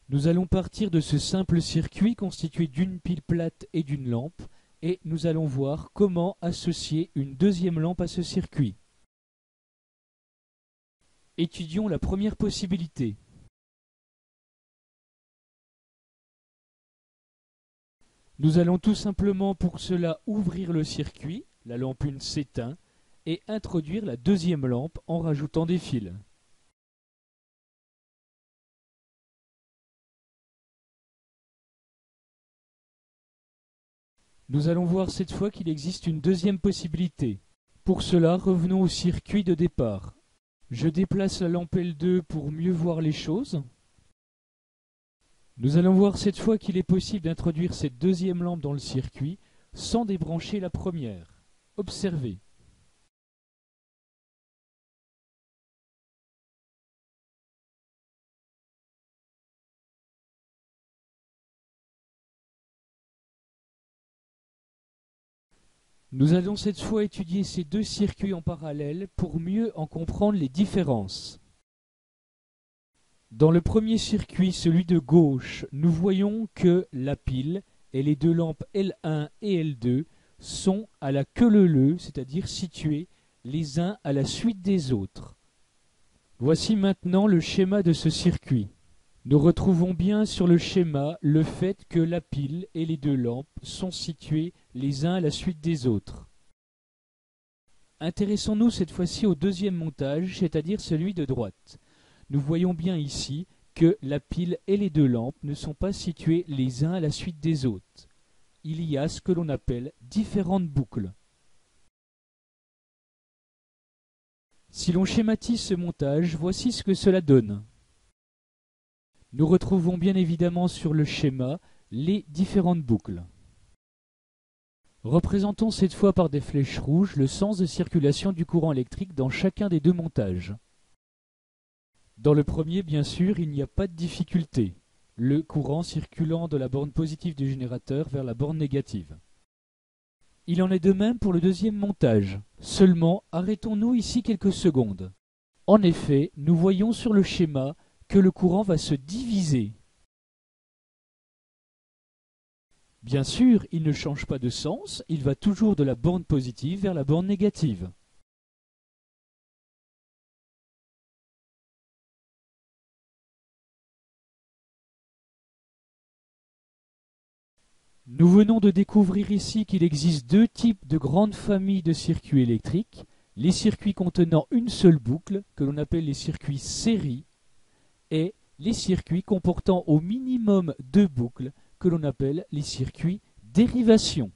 Nous allons partir de ce simple circuit constitué d'une pile plate et d'une lampe, et nous allons voir comment associer une deuxième lampe à ce circuit. Étudions la première possibilité. Nous allons tout simplement pour cela ouvrir le circuit, la lampe 1 s'éteint, et introduire la deuxième lampe en rajoutant des fils. Nous allons voir cette fois qu'il existe une deuxième possibilité. Pour cela, revenons au circuit de départ. Je déplace la lampe L2 pour mieux voir les choses. Nous allons voir cette fois qu'il est possible d'introduire cette deuxième lampe dans le circuit sans débrancher la première. Observez. Nous allons cette fois étudier ces deux circuits en parallèle pour mieux en comprendre les différences. Dans le premier circuit, celui de gauche, nous voyons que la pile et les deux lampes L1 et L2 sont à la queue leu-leu, c'est-à-dire situés les uns à la suite des autres. Voici maintenant le schéma de ce circuit. Nous retrouvons bien sur le schéma le fait que la pile et les deux lampes sont situés les uns à la suite des autres. Intéressons-nous cette fois-ci au deuxième montage, c'est-à-dire celui de droite. Nous voyons bien ici que la pile et les deux lampes ne sont pas situés les uns à la suite des autres. Il y a ce que l'on appelle différentes boucles. Si l'on schématise ce montage, voici ce que cela donne. Nous retrouvons bien évidemment sur le schéma les différentes boucles. Représentons cette fois par des flèches rouges le sens de circulation du courant électrique dans chacun des deux montages. Dans le premier, bien sûr, il n'y a pas de difficulté, le courant circulant de la borne positive du générateur vers la borne négative. Il en est de même pour le deuxième montage. Seulement, arrêtons-nous ici quelques secondes. En effet, nous voyons sur le schéma que le courant va se diviser. Bien sûr, il ne change pas de sens, il va toujours de la borne positive vers la borne négative. Nous venons de découvrir ici qu'il existe deux types de grandes familles de circuits électriques, les circuits contenant une seule boucle, que l'on appelle les circuits série, et les circuits comportant au minimum deux boucles, que l'on appelle les circuits dérivation.